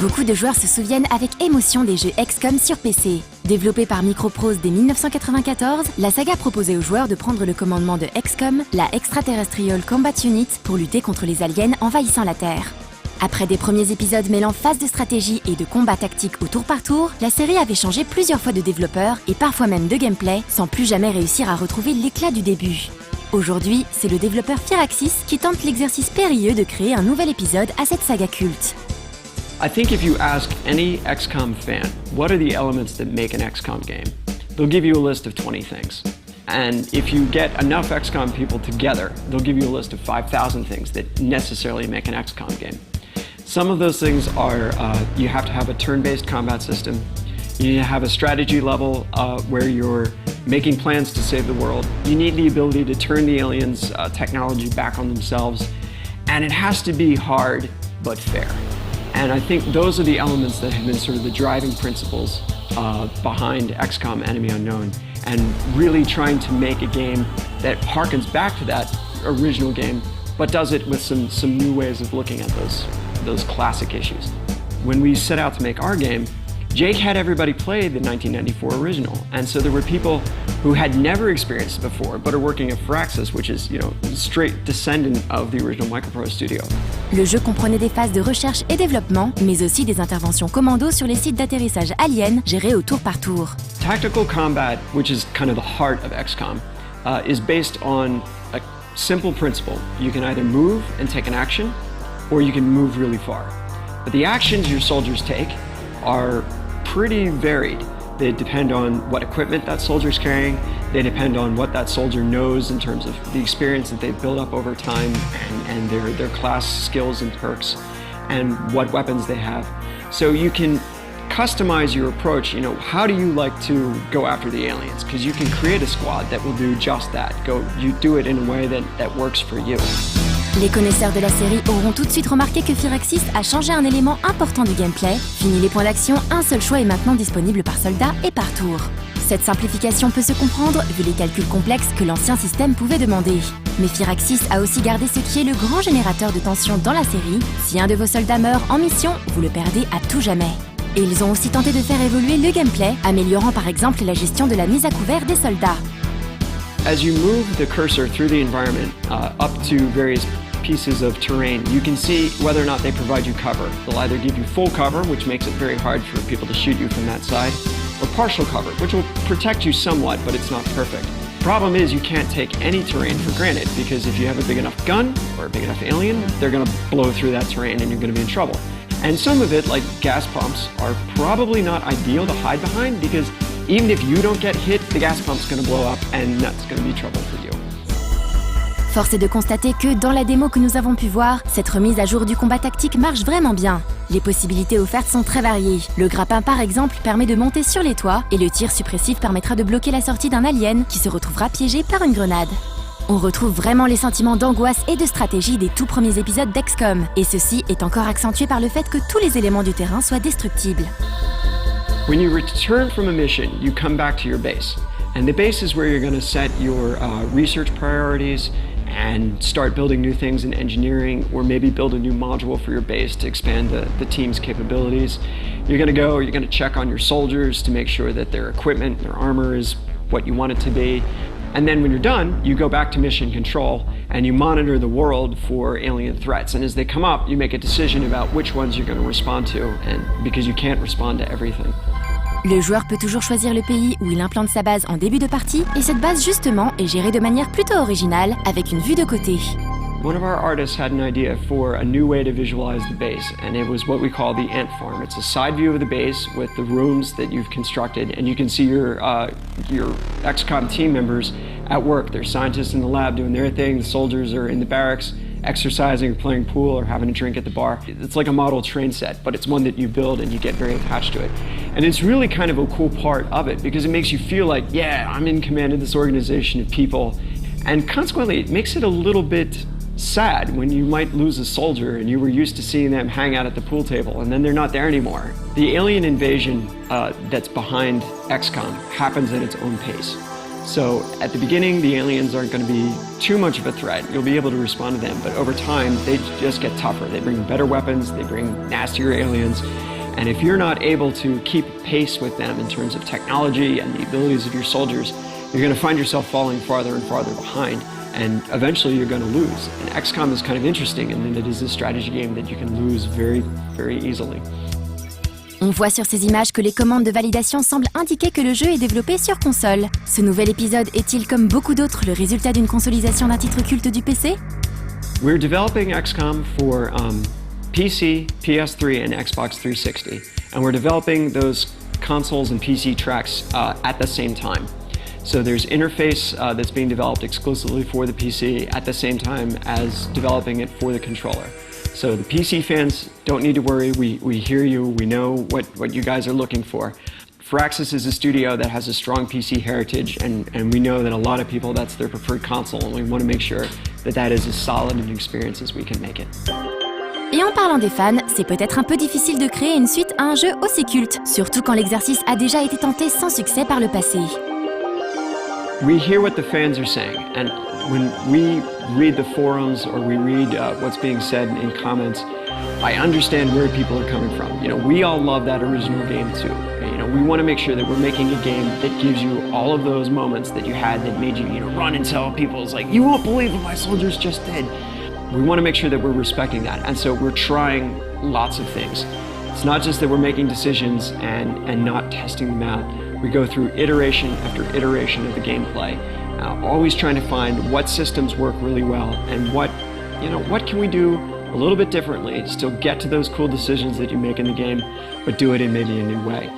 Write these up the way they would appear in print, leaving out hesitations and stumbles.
Beaucoup de joueurs se souviennent avec émotion des jeux XCOM sur PC. Développé par Microprose dès 1994, la saga proposait aux joueurs de prendre le commandement de XCOM, la Extraterrestrial Combat Unit, pour lutter contre les aliens envahissant la Terre. Après des premiers épisodes mêlant phase de stratégie et de combat tactique au tour par tour, la série avait changé plusieurs fois de développeur et parfois même de gameplay, sans plus jamais réussir à retrouver l'éclat du début. Aujourd'hui, c'est le développeur Firaxis qui tente l'exercice périlleux de créer un nouvel épisode à cette saga culte. I think if you ask any XCOM fan, what are the elements that make an XCOM game? They'll give you a list of 20 things. And if you get enough XCOM people together, they'll give you a list of 5,000 things that necessarily make an XCOM game. Some of those things are, you have to have a turn-based combat system. You need to have a strategy level where you're making plans to save the world. You need the ability to turn the aliens' technology back on themselves. And it has to be hard, but fair. And I think those are the elements that have been sort of the driving principles behind XCOM Enemy Unknown, and really trying to make a game that harkens back to that original game, but does it with some new ways of looking at those classic issues. When we set out to make our game, Jake had everybody play the 1994 original, and so there were people who had never experienced it before, but are working at Firaxis, which is, straight descendant of the original Microprose studio. Le jeu comprenait des phases de recherche et développement, mais aussi des interventions commando sur les sites d'atterrissage aliens gérés au tour par tour. Tactical combat, which is kind of the heart of XCOM, is based on a simple principle. You can either move and take an action, or you can move really far. But the actions your soldiers take are pretty varied. They depend on what equipment that soldier's carrying. They depend on what that soldier knows in terms of the experience that they've built up over time and their class skills and perks and what weapons they have. So you can customize your approach. How do you like to go after the aliens? Because you can create a squad that will do just that. You do it in a way that works for you. Les connaisseurs de la série auront tout de suite remarqué que Firaxis a changé un élément important du gameplay. Fini les points d'action, un seul choix est maintenant disponible par soldat et par tour. Cette simplification peut se comprendre vu les calculs complexes que l'ancien système pouvait demander. Mais Firaxis a aussi gardé ce qui est le grand générateur de tension dans la série. Si un de vos soldats meurt en mission, vous le perdez à tout jamais. Et ils ont aussi tenté de faire évoluer le gameplay, améliorant par exemple la gestion de la mise à couvert des soldats. As you move the cursor through the environment up to various pieces of terrain, you can see whether or not they provide you cover. They'll either give you full cover, which makes it very hard for people to shoot you from that side, or partial cover, which will protect you somewhat, but it's not perfect. Problem is, you can't take any terrain for granted, because if you have a big enough gun or a big enough alien, they're going to blow through that terrain and you're going to be in trouble. And some of it, like gas pumps, are probably not ideal to hide behind, because even if you don't get hit, the gas pump's going to blow up and that's going to be trouble for you. Force est de constater que, dans la démo que nous avons pu voir, cette remise à jour du combat tactique marche vraiment bien. Les possibilités offertes sont très variées. Le grappin par exemple permet de monter sur les toits, et le tir suppressif permettra de bloquer la sortie d'un alien qui se retrouvera piégé par une grenade. On retrouve vraiment les sentiments d'angoisse et de stratégie des tout premiers épisodes d'XCOM, et ceci est encore accentué par le fait que tous les éléments du terrain soient destructibles. When you return from a mission, you come back to your base. And the base is where you're going to set your research priorities, and start building new things in engineering, or maybe build a new module for your base to expand the team's capabilities. You're going to check on your soldiers to make sure that their equipment, their armor is what you want it to be. And then when you're done, you go back to mission control and you monitor the world for alien threats. And as they come up, you make a decision about which ones you're going to respond to, and because you can't respond to everything. Le joueur peut toujours choisir le pays où il implante sa base en début de partie, et cette base justement est gérée de manière plutôt originale, avec une vue de côté. One of our artists had an idea for a new way to visualize the base, and it was what we call the ant farm. It's a side view of the base with the rooms that you've constructed, and you can see your XCOM team members at work. They're scientists in the lab doing their thing, the soldiers are in the barracks exercising or playing pool or having a drink at the bar. It's like a model train set, but it's one that you build and you get very attached to it. And it's really kind of a cool part of it because it makes you feel like, yeah, I'm in command of this organization of people. And consequently, it makes it a little bit sad when you might lose a soldier and you were used to seeing them hang out at the pool table and then they're not there anymore. The alien invasion that's behind XCOM happens at its own pace. So at the beginning, the aliens aren't going to be too much of a threat. You'll be able to respond to them, but over time, they just get tougher. They bring better weapons, they bring nastier aliens, And if you're not able to keep pace with them in terms of technology and the abilities of your soldiers, you're going to find yourself falling farther and farther behind, and eventually you're going to lose. And XCOM is kind of interesting in that it is a strategy game that you can lose very, very easily. On voit sur ces images que les commandes de validation semblent indiquer que le jeu est développé sur console. Ce nouvel épisode est-il, comme beaucoup d'autres, le résultat d'une consolisation d'un titre culte du PC? We're developing XCOM for PC, PS3, and Xbox 360. And we're developing those consoles and PC tracks at the same time. So there's interface that's being developed exclusively for the PC at the same time as developing it for the controller. So the PC fans don't need to worry, we hear you, we know what you guys are looking for. Firaxis is a studio that has a strong PC heritage, and we know that a lot of people, that's their preferred console, and we want to make sure that that is as solid an experience as we can make it. Et en parlant des fans, c'est peut-être un peu difficile de créer une suite à un jeu aussi culte, surtout quand l'exercice a déjà été tenté sans succès par le passé. We hear what the fans are saying, and when we read the forums or we read what's being said in comments, I understand where people are coming from. You know, we all love that original game too. You know, we want to make sure that we're making a game that gives you all of those moments that you had that made you, run and tell people, it's like, you won't believe what my soldiers just did. We want to make sure that we're respecting that, and so we're trying lots of things. It's not just that we're making decisions and not testing them out. We go through iteration after iteration of the gameplay, always trying to find what systems work really well and what can we do a little bit differently to still get to those cool decisions that you make in the game, but do it in maybe a new way.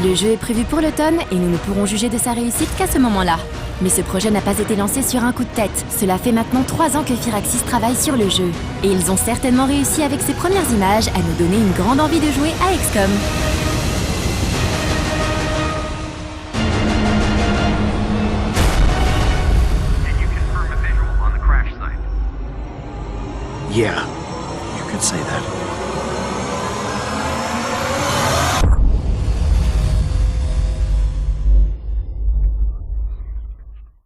Le jeu est prévu pour l'automne et nous ne pourrons juger de sa réussite qu'à ce moment-là. Mais ce projet n'a pas été lancé sur un coup de tête. Cela fait maintenant 3 ans que Firaxis travaille sur le jeu. Et ils ont certainement réussi avec ces premières images à nous donner une grande envie de jouer à XCOM. Yeah.